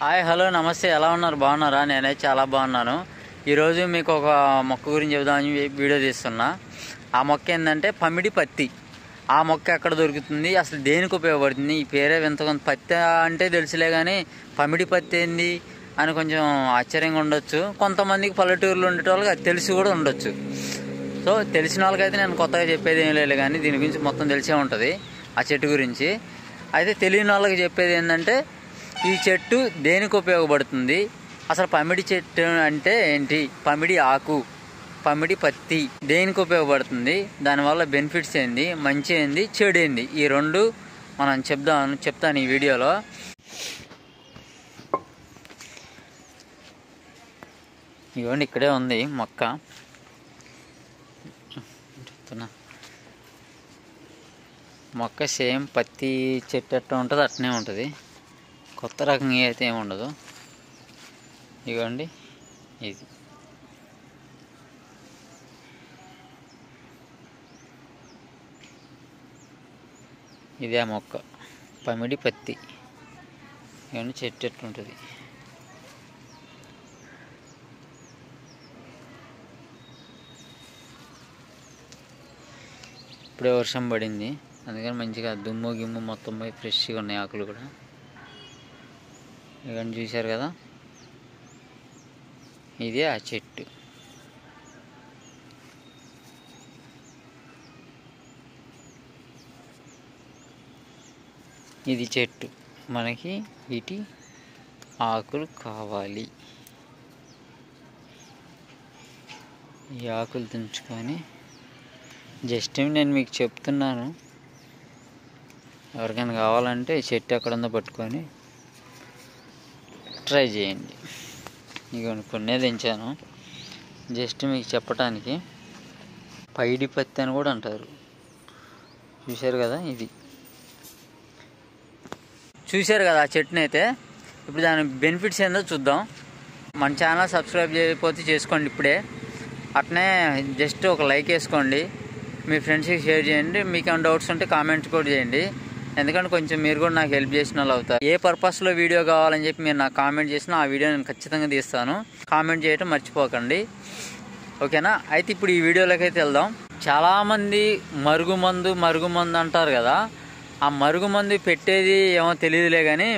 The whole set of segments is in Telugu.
హాయ్ హలో నమస్తే, ఎలా ఉన్నారు? బాగున్నారా? నేనైతే చాలా బాగున్నాను. ఈరోజు మీకు ఒక మొక్క గురించి చెబుదామని వీడియో తీస్తున్నా. ఆ మొక్క ఏంటంటే పమిడి పత్తి. ఆ మొక్క ఎక్కడ దొరుకుతుంది, అసలు దేనికి ఉపయోగపడుతుంది? ఈ పేరే వింత. పత్తి అంటే తెలుసులే కానీ పమిడి పత్తి ఏంది అని కొంచెం ఆశ్చర్యంగా ఉండొచ్చు. కొంతమందికి పల్లెటూరులో ఉండే వాళ్ళకి అది తెలిసి కూడా ఉండొచ్చు. సో తెలిసిన వాళ్ళకైతే నేను కొత్తగా చెప్పేది ఏం లేదు, కానీ దీని గురించి మొత్తం తెలిసే ఉంటుంది ఆ చెట్టు గురించి. అయితే తెలియని వాళ్ళకి చెప్పేది ఏంటంటే ఈ చెట్టు దేనికి ఉపయోగపడుతుంది, అసలు పమిడి చెట్టు అంటే ఏంటి, పమిడి ఆకు, పమిడి పత్తి దేనికి ఉపయోగపడుతుంది, దానివల్ల బెనిఫిట్స్ ఏంది, మంచి ఏంది, చెడు ఏంది, ఈ రెండు మనం చెప్తాను ఈ వీడియోలో. ఇవ్వండి, ఇక్కడే ఉంది మొక్క. చెప్తున్నా, మొక్క సేమ్ పత్తి చెట్టు ఎట్లా ఉంటుంది అట్నే ఉంటుంది, కొత్త రకంగా అయితే ఏమి ఉండదు. ఇవ్వండి, ఇదే ఆ మొక్క పమిడి పత్తి. ఇవన్నీ చెట్టు ఎట్లుంటుంది. ఇప్పుడే వర్షం పడింది, అందుకని మంచిగా దుమ్ము గిమ్ము మొత్తం పోయి ఫ్రెష్గా ఉన్నాయి ఆకులు కూడా. ఇవన్నీ చూశారు కదా, ఇదే ఆ చెట్టు. ఇది చెట్టు, మనకి వీటి ఆకులు కావాలి. ఈ ఆకులు తుంచుకొని జస్ట్ నేను మీకు చెప్తున్నాను, ఎవరికైనా కావాలంటే ఈ చెట్టు ఎక్కడ ఉందో పట్టుకొని ట్రై చేయండి. ఇక కొన్నే తెంచాను జస్ట్ మీకు చెప్పటానికి. పైడి పత్తి అని కూడా అంటారు, చూశారు కదా. ఇది చూశారు కదా ఆ చెట్టుని. అయితే ఇప్పుడు దాని బెనిఫిట్స్ ఏందో చూద్దాం. మన ఛానల్ సబ్స్క్రైబ్ చేయకపోతే చేసుకోండి ఇప్పుడే. అట్నే జస్ట్ ఒక లైక్ వేసుకోండి, మీ ఫ్రెండ్స్కి షేర్ చేయండి. మీకు ఏమైనా డౌట్స్ ఉంటే కామెంట్స్ కూడా చేయండి, ఎందుకంటే కొంచెం మీరు కూడా నాకు హెల్ప్ చేసిన వాళ్ళు అవుతారు. ఏ పర్పస్లో వీడియో కావాలని చెప్పి మీరు నాకు కామెంట్ చేసినా ఆ వీడియో నేను ఖచ్చితంగా తీస్తాను. కామెంట్ చేయటం మర్చిపోకండి, ఓకేనా? అయితే ఇప్పుడు ఈ వీడియోలోకి అయితే వెళ్దాం. చాలామంది మరుగుమందు అంటారు కదా, ఆ మరుగుమందు పెట్టేది ఏమో తెలియదులే కానీ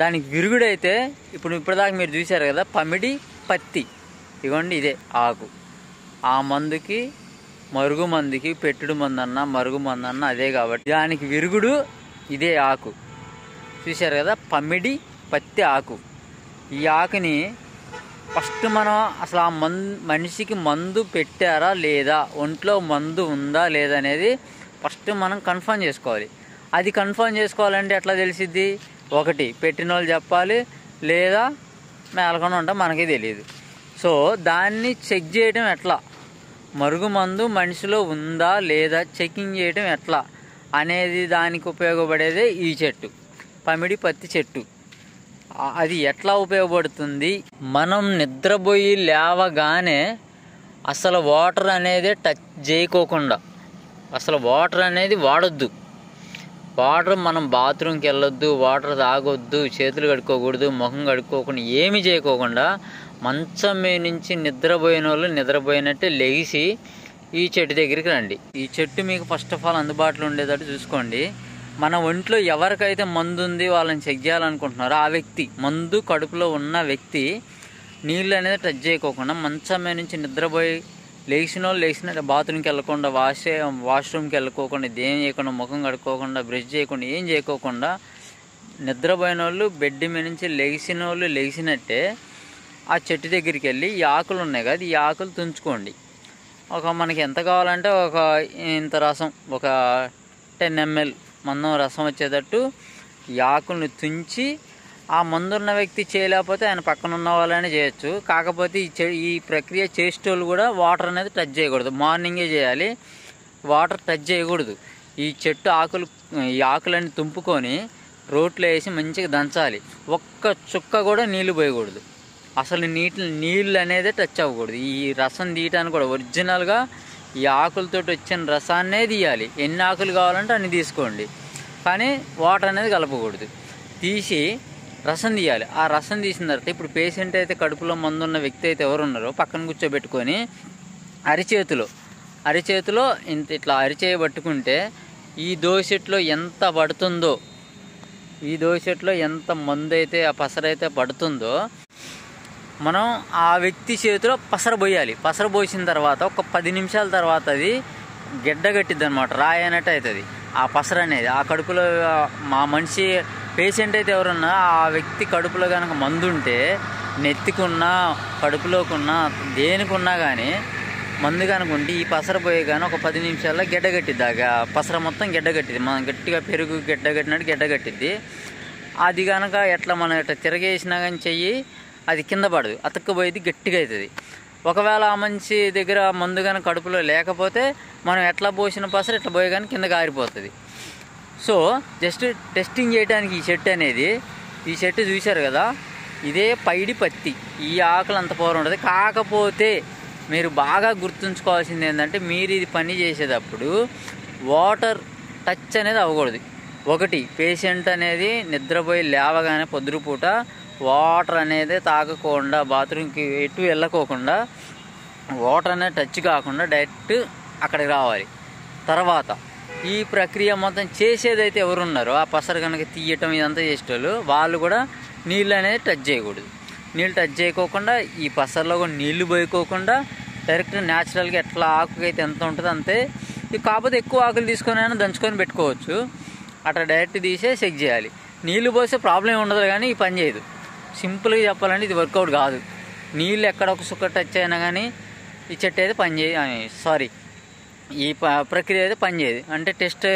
దానికి విరుగుడైతే ఇప్పటిదాకా మీరు చూశారు కదా, పమిడి పత్తి. ఇవ్వండి, ఇదే ఆకు. ఆ మందుకి మరుగుమందుకి పెట్టుడు మందు అన్న మరుగుమందు అన్న అదే, కాబట్టి దానికి విరుగుడు ఇదే ఆకు. చూశారు కదా, పమిడి పత్తి ఆకు. ఈ ఆకుని ఫస్ట్ మనం అసలు ఆ మనిషికి మందు పెట్టారా లేదా, ఒంట్లో మందు ఉందా లేదా అనేది ఫస్ట్ మనం కన్ఫర్మ్ చేసుకోవాలి. అది కన్ఫర్మ్ చేసుకోవాలంటే ఎట్లా తెలిసిద్ది? ఒకటి పెట్టిన వాళ్ళు చెప్పాలి, లేదా మేలకొని ఉంటా మనకే తెలియదు. సో దాన్ని చెక్ చేయడం ఎట్లా, మరుగుమందు మనిషిలో ఉందా లేదా చెకింగ్ చేయడం ఎట్లా అనేది దానికి ఉపయోగపడేదే ఈ చెట్టు, పమిడి పత్తి చెట్టు. అది ఎట్లా ఉపయోగపడుతుంది, మనం నిద్రపోయి లేవగానే అసలు వాటర్ అనేది టచ్ చేయకోకుండా, అసలు వాటర్ అనేది వాడొద్దు. వాటర్ మనం బాత్రూమ్కి వెళ్ళొద్దు, వాటర్ తాగొద్దు, చేతులు కడుక్కోకూడదు, ముఖం కడుక్కోకుండా, ఏమి చేయకోకుండా మంచం మీద నుంచి నిద్రపోయిన వాళ్ళు నిద్రపోయినట్టే లెగిసి ఈ చెట్టు దగ్గరికి రండి. ఈ చెట్టు మీకు ఫస్ట్ ఆఫ్ ఆల్ అందుబాటులో ఉండేటట్టు చూసుకోండి. మన ఒంట్లో ఎవరికైతే మందు ఉంది వాళ్ళని చెక్ చేయాలనుకుంటున్నారో ఆ వ్యక్తి, మందు కడుపులో ఉన్న వ్యక్తి నీళ్ళు అనేది టచ్ చేయకోకుండా, మంచం మీద నుంచి నిద్రపోయి లేచినట్టు బాత్రూమ్కి వెళ్ళకుండా, వాష్రూమ్కి వెళ్ళకోకుండా, దేం చేయకుండా, ముఖం కడుక్కోకుండా, బ్రష్ చేయకుండా, ఏం చేయకోకుండా నిద్రపోయిన వాళ్ళు బెడ్ మీద నుంచి లెగిసినట్టే ఆ చెట్టు దగ్గరికి వెళ్ళి ఈ ఆకులు ఉన్నాయి కదా, ఈ ఆకులు తుంచుకోండి. మనకి ఎంత కావాలంటే ఇంత రసం, ఒక 10 ml మందం రసం వచ్చేటట్టు ఈ ఆకుల్ని తుంచి, ఆ మందున్న వ్యక్తి చేయలేకపోతే ఆయన పక్కన ఉన్న వాళ్ళనే చేయొచ్చు. కాకపోతే ఈ ప్రక్రియ చేసేటోళ్ళు కూడా వాటర్ అనేది టచ్ చేయకూడదు, మార్నింగే చేయాలి, వాటర్ టచ్ చేయకూడదు. ఈ ఆకులన్నీ తుంపుకొని రోట్లో వేసి మంచిగా దంచాలి. ఒక్క చుక్క కూడా నీళ్లు పోయకూడదు, అసలు నీళ్ళు అనేది టచ్ అవ్వకూడదు. ఈ రసం తీయటానికి కూడా ఒరిజినల్గా ఈ ఆకులతో వచ్చిన రసాన్నే తీయాలి. ఎన్ని ఆకులు కావాలంటే అన్ని తీసుకోండి, కానీ వాటర్ అనేది కలపకూడదు. తీసి రసం తీయాలి. ఆ రసం తీసిన తర్వాత ఇప్పుడు పేషెంట్ అయితే కడుపులో మందు ఉన్న వ్యక్తి అయితే ఎవరు ఉన్నారో పక్కన కూర్చోబెట్టుకొని అరిచేతిలో ఇంత ఇట్లా అరిచేయి పట్టుకుంటే ఈ దోసెట్లో ఎంత పడుతుందో, ఈ దోసెట్లో ఎంత మందు అయితే ఆ పసరైతే పడుతుందో మనం ఆ వ్యక్తి చేతిలో పసర పోయాలి. పసర పోసిన తర్వాత ఒక 10 నిమిషాల తర్వాత అది గెడ్డగట్టిద్ది అనమాట, రాయి అన్నట్టు అవుతుంది ఆ పసర అనేది. ఆ కడుపులో మా మనిషి పేషెంట్ అయితే ఎవరున్నా ఆ వ్యక్తి కడుపులో కనుక మందు ఉంటే నెత్తికున్నా కడుపులోకున్నా దేనికున్నా కానీ మందు కనుక ఉంటే ఈ పసర పోయి కానీ ఒక 10 నిమిషాల్లో గెడ్డగట్టిద్ది. ఆ పసర మొత్తం గెడ్డగట్టిద్ది, మనం గట్టిగా పెరుగు గెడ్డగట్టినట్టు గెడ్డగట్టిద్ది. అది కనుక ఎట్లా మనం ఇట్లా తిరగేసినా కానీ చెయ్యి అది కింద పడదు, అతుక్కుపోయేది, గట్టిగా అవుతుంది. ఒకవేళ ఆ మనిషి దగ్గర మందు కానీ కడుపులో లేకపోతే మనం ఎట్లా పోసిన పసర ఇట్లా పోయి కానీ కింద కారిపోతుంది. సో జస్ట్ టెస్టింగ్ చేయడానికి ఈ చెట్టు చూశారు కదా, ఇదే పైడి పత్తి. ఈ ఆకులు అంత పవర్ ఉంటుంది. కాకపోతే మీరు బాగా గుర్తుంచుకోవాల్సింది ఏంటంటే మీరు ఇది పని చేసేటప్పుడు వాటర్ టచ్ అనేది అవ్వకూడదు. ఒకటి, పేషెంట్ అనేది నిద్రపోయి లేవగానే పొద్దుపూట వాటర్ అనేది తాగకుండా బాత్రూమ్కి ఎటు వెళ్ళకోకుండా వాటర్ అనేది టచ్ కాకుండా డైరెక్ట్ అక్కడికి రావాలి. తర్వాత ఈ ప్రక్రియ మొత్తం చేసేదైతే ఎవరున్నారో ఆ పసరు కనుక తీయటం ఇదంతా చేసేటోళ్ళు వాళ్ళు కూడా నీళ్ళు అనేది టచ్ చేయకూడదు. నీళ్ళు టచ్ చేయకోకుండా ఈ పసర్లో కూడా నీళ్లు పోయికోకుండా డైరెక్ట్ న్యాచురల్గా ఎట్లా ఆకుకైతే ఎంత ఉంటుందో అంతే. కాకపోతే ఎక్కువ ఆకులు తీసుకొని అయినా దంచుకొని పెట్టుకోవచ్చు. అట్లా డైరెక్ట్ తీసే చెక్ చేయాలి. నీళ్ళు పోస్తే ప్రాబ్లం ఉండదు, కానీ ఈ పని చేయదు. సింపుల్గా చెప్పాలంటే ఇది వర్కౌట్ కాదు. నీళ్ళు ఎక్కడ ఒక సుక్క టచ్ అయినా కానీ ఈ చెట్టు అయితే ఈ ప్రక్రియ అయితే పనిచేయదు. అంటే టెస్ట్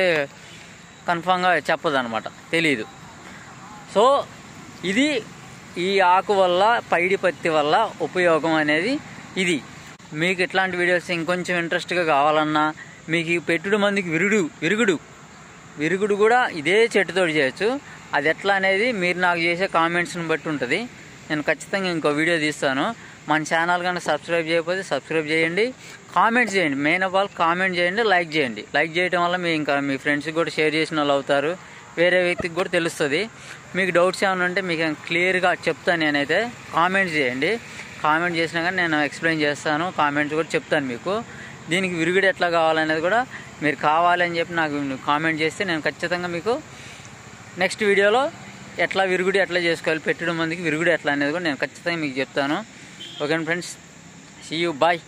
కన్ఫామ్గా చెప్పదు అనమాట, తెలీదు. సో ఇది ఈ ఆకు వల్ల పైడి పత్తి వల్ల ఉపయోగం అనేది ఇది. మీకు ఇట్లాంటి వీడియోస్ ఇంకొంచెం ఇంట్రెస్ట్గా కావాలన్నా మీకు ఈ పెట్టుడు మందికి విరుగుడు కూడా ఇదే చెట్టుతో చేయొచ్చు. అది ఎట్లా అనేది మీరు నాకు చేసే కామెంట్స్ని బట్టి ఉంటుంది. నేను ఖచ్చితంగా ఇంకో వీడియో తీస్తాను. మన ఛానల్ కనుక సబ్స్క్రైబ్ చేయకపోతే సబ్స్క్రైబ్ చేయండి, కామెంట్స్ చేయండి. మెయిన్ ఆఫ్ ఆల్ కామెంట్ చేయండి, లైక్ చేయండి. లైక్ చేయడం వల్ల మీ ఫ్రెండ్స్కి కూడా షేర్ చేసిన వాళ్ళు అవుతారు, వేరే వ్యక్తికి కూడా తెలుస్తుంది. మీకు డౌట్స్ ఏమైనా ఉంటే మీకు క్లియర్గా చెప్తాను. నేనైతే కామెంట్స్ చేయండి. కామెంట్ చేసినా కానీ నేను ఎక్స్ప్లెయిన్ చేస్తాను, కామెంట్స్ కూడా చెప్తాను మీకు. దీనికి విరుగుడు ఎట్లా కావాలనేది కూడా మీరు కావాలని చెప్పి నాకు కామెంట్ చేస్తే నేను ఖచ్చితంగా మీకు నెక్స్ట్ వీడియోలో విరుగుడు ఎట్లా చేసుకోవాలి, పెట్టడం మందికి విరుగుడు ఎట్లా అనేది కూడా నేను ఖచ్చితంగా మీకు చెప్తాను. Okay friends, see you, bye.